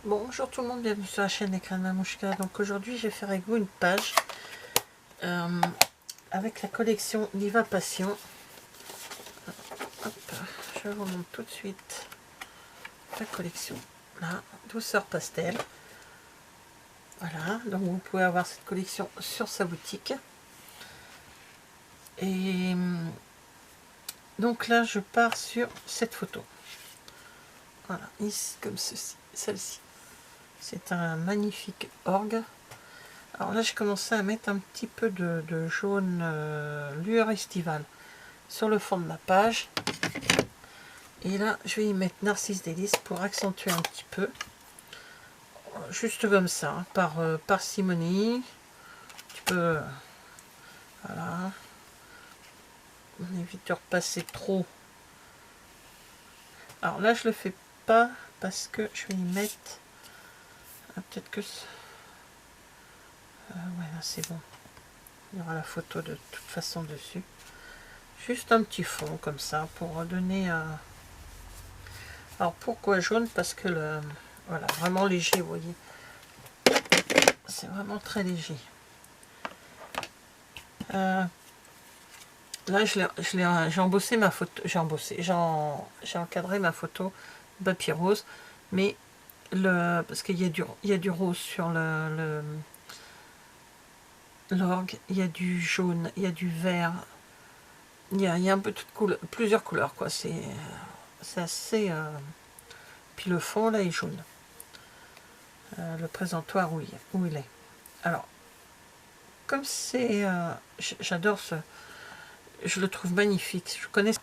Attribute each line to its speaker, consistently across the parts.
Speaker 1: Bonjour tout le monde, bienvenue sur la chaîne Écran de Mamouchka. Donc aujourd'hui je vais faire avec vous une page avec la collection Diva Passion. Hop, je vous montre tout de suite la collection. Là, douceur pastel. Voilà, donc vous pouvez avoir cette collection sur sa boutique. Et donc là je pars sur cette photo. Voilà, ici comme ceci, celle-ci. C'est un magnifique orgue. Alors là, j'ai commencé à mettre un petit peu de jaune lueur estivale sur le fond de ma page. Et là, je vais y mettre Narcisse Délice pour accentuer un petit peu. Juste comme ça, hein, par parcimonie. Tu peux... Voilà. On évite de repasser trop. Alors là, je le fais pas parce que je vais y mettre... Ah, peut-être que... ouais, là, c'est bon. Il y aura la photo de toute façon dessus. Juste un petit fond comme ça pour donner un... Alors pourquoi jaune? Parce que le... Voilà, vraiment léger, vous voyez. C'est vraiment très léger. Là, j'ai embossé ma photo. J'ai encadré ma photo papier rose. Mais parce qu'il y a du rose sur l'orgue. Il y a du jaune, il y a du vert. Il y a un peu plusieurs couleurs, quoi. C'est assez... Puis le fond, là, est jaune. Le présentoir où il est. Alors, comme c'est... j'adore ce... Je le trouve magnifique. Je connais...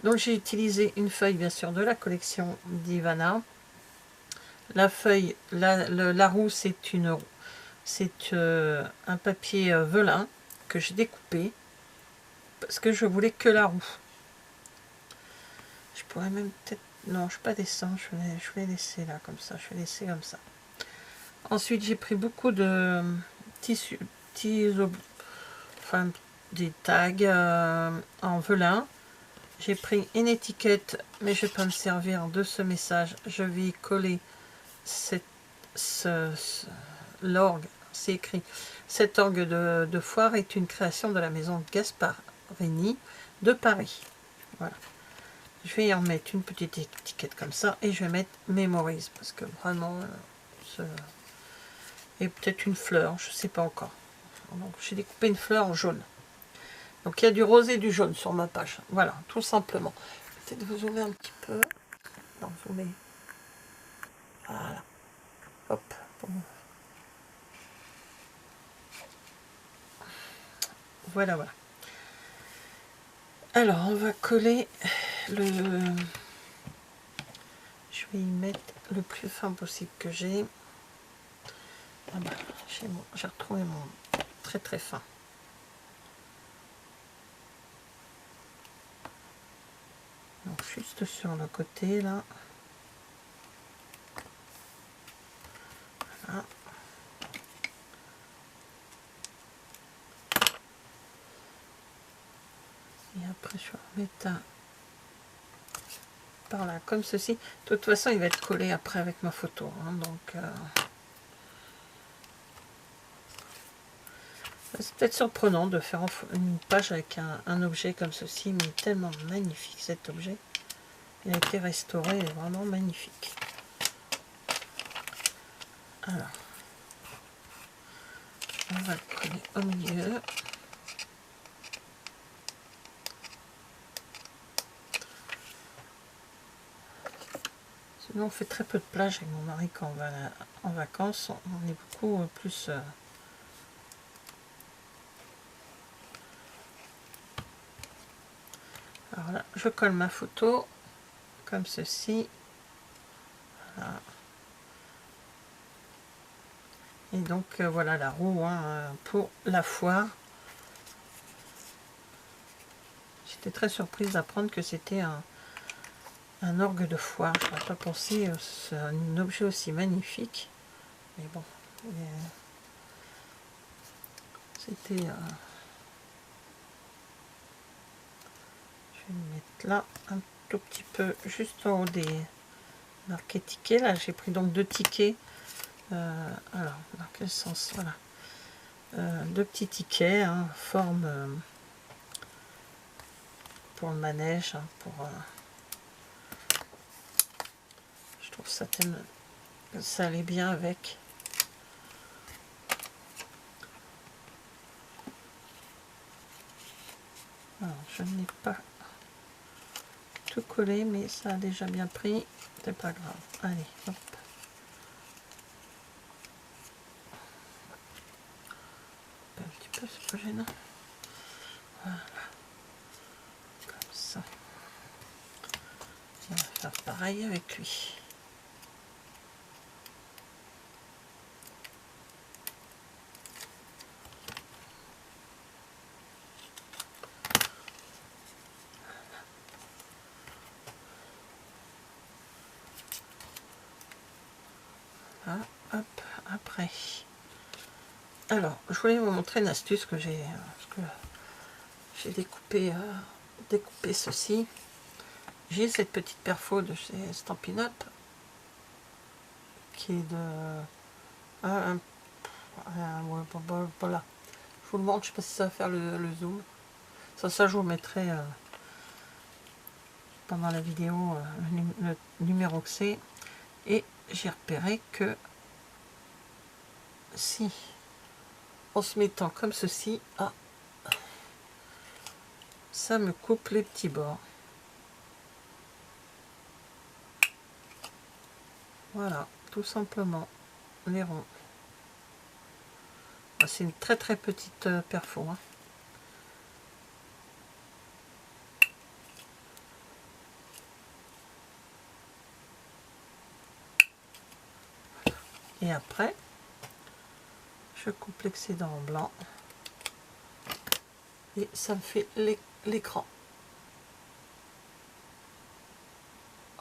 Speaker 1: Donc j'ai utilisé une feuille, bien sûr, de la collection d'Ivana. La feuille, la roue, c'est un papier velin que j'ai découpé parce que je voulais que la roue. Je pourrais même peut-être... Non, je ne vais pas descendre, je vais laisser là, comme ça. Je vais laisser comme ça. Ensuite, j'ai pris beaucoup de tissus, enfin, des tags en velin. J'ai pris une étiquette, mais je ne vais pas me servir de ce message. Je vais y coller l'orgue. C'est écrit: cet orgue de foire est une création de la maison Gasparini de Paris. Voilà. Je vais y en mettre une petite étiquette comme ça et je vais mettre Mémorise parce que vraiment, et peut-être une fleur, je ne sais pas encore. Donc j'ai découpé une fleur en jaune. Donc il y a du rose et du jaune sur ma page. Voilà, tout simplement. Peut-être vous zoomer un petit peu. Non, zoomer. Voilà. Hop. Bon. Voilà, voilà. Alors, on va coller le... Je vais y mettre le plus fin possible que j'ai. Ah bah, j'ai retrouvé mon très très fin. Donc, juste sur le côté, là. Voilà. Et après, je vais mettre un par là, comme ceci. De toute façon, il va être collé après avec ma photo. Hein, donc, c'est peut-être surprenant de faire une page avec un objet comme ceci, mais tellement magnifique cet objet. Il a été restauré, il est vraiment magnifique. Alors, on va le coller au milieu. Sinon, on fait très peu de plage avec mon mari quand on va en vacances. On est beaucoup plus... Alors là, je colle ma photo comme ceci. Voilà. Et donc, voilà la roue hein, pour la foire. J'étais très surprise d'apprendre que c'était un orgue de foire. Je n'aurais pas pensé c'est un objet aussi magnifique. Mais bon, c'était... je vais le mettre là, un tout petit peu, juste en haut marqué ticket. Là, j'ai pris donc 2 tickets. Alors, dans quel sens? Voilà. 2 petits tickets, hein, forme pour le manège. Hein, je trouve ça tellement... Ça allait bien avec. Alors, je n'ai pas tout collé, mais ça a déjà bien pris. C'est pas grave. Allez, hop. Un petit peu, c'est pas gênant. Voilà. Comme ça. On va faire pareil avec lui. Ah, hop, après. Alors, je voulais vous montrer une astuce que j'ai découpé, découpé ceci. J'ai cette petite perfo de chez Stampin' Up qui est de voilà. Je vous le montre, je sais pas si ça va faire le zoom. Ça je vous mettrai pendant la vidéo le numéro que c'est. Et j'ai repéré que si en se mettant comme ceci, ça me coupe les petits bords. Voilà, tout simplement, les ronds. C'est une très très petite perfo. Hein. Et après, je coupe l'excédent en blanc. Et ça me fait l'écran.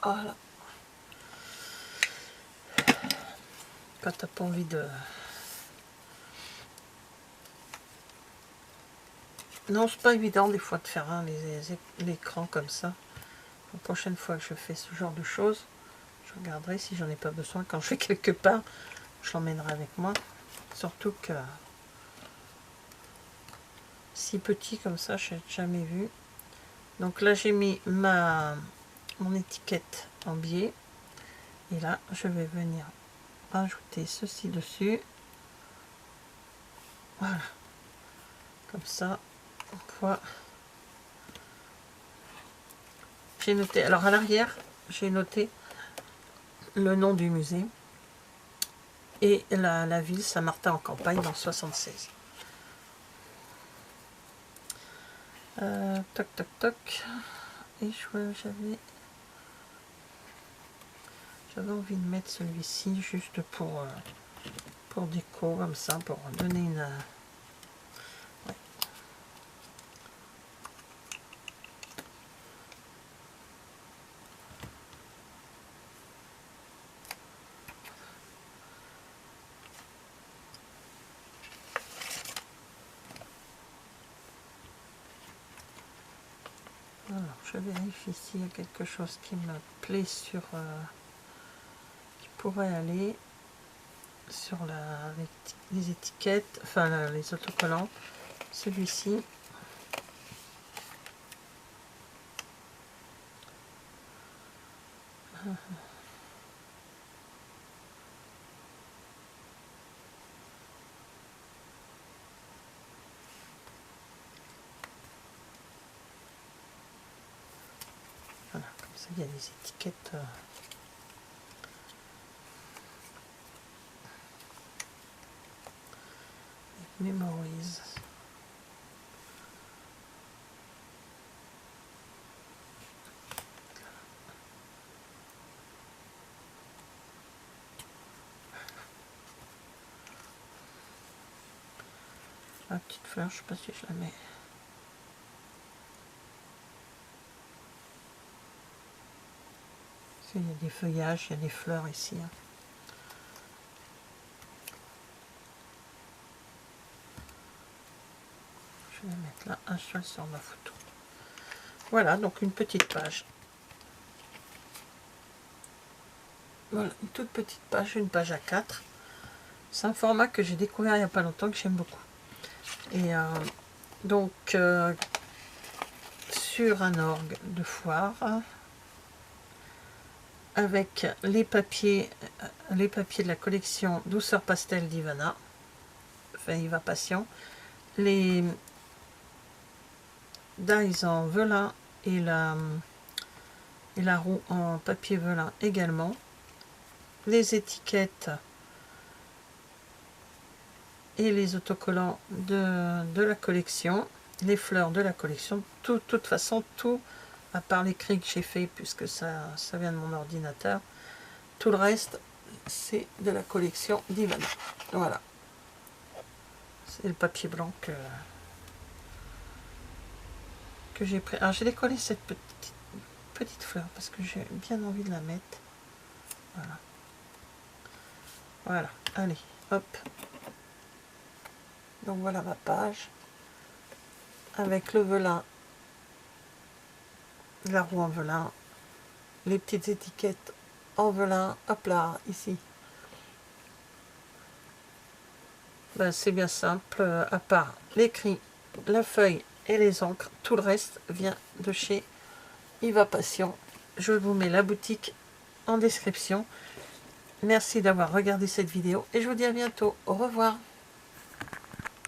Speaker 1: Voilà. Quand t'as pas envie de... Non, c'est pas évident des fois de faire l'écran comme ça. La prochaine fois que je fais ce genre de choses, je regarderai si j'en ai pas besoin. Quand je vais quelque part, je l'emmènerai avec moi. Surtout que si petit comme ça, je n'ai jamais vu. Donc là, j'ai mis mon étiquette en biais. Et là, je vais venir rajouter ceci dessus. Voilà. Comme ça, on voit. J'ai noté. Alors à l'arrière, j'ai noté le nom du musée. Et la ville Saint-Martin-en-Campagne dans 76. Toc toc toc. Et j'avais envie de mettre celui-ci juste pour déco, comme ça, pour donner une... Ouais. Alors, je vérifie s'il y a quelque chose qui me plaît sur... qui pourrait aller sur les étiquettes, enfin les autocollants. Celui-ci. Voilà, comme ça il y a des étiquettes. Memories. La petite fleur, je sais pas si je la mets. Il y a des feuillages, il y a des fleurs ici. Hein. Je vais mettre là un seul sur ma photo. Voilà, donc une petite page. Voilà, une toute petite page, une page A4. C'est un format que j'ai découvert il n'y a pas longtemps, que j'aime beaucoup. Et donc, sur un orgue de foire, avec les papiers de la collection Douceur Pastel d'Ivana, enfin Iva Passion, les dies en velin et la roue en papier velin également, les étiquettes et les autocollants de la collection, les fleurs de la collection, de toute façon tout, à part l'écrit que j'ai fait puisque ça vient de mon ordinateur, tout le reste c'est de la collection d'Ivana. Voilà, c'est le papier blanc que j'ai pris. Alors j'ai décollé cette petite fleur parce que j'ai bien envie de la mettre. Voilà, voilà, allez, hop. Donc voilà ma page avec le velin, la roue en velin, les petites étiquettes en velin, hop là, ici. Ben, c'est bien simple, à part l'écrit, la feuille et les encres, tout le reste vient de chez Iva Passion. Je vous mets la boutique en description. Merci d'avoir regardé cette vidéo et je vous dis à bientôt. Au revoir.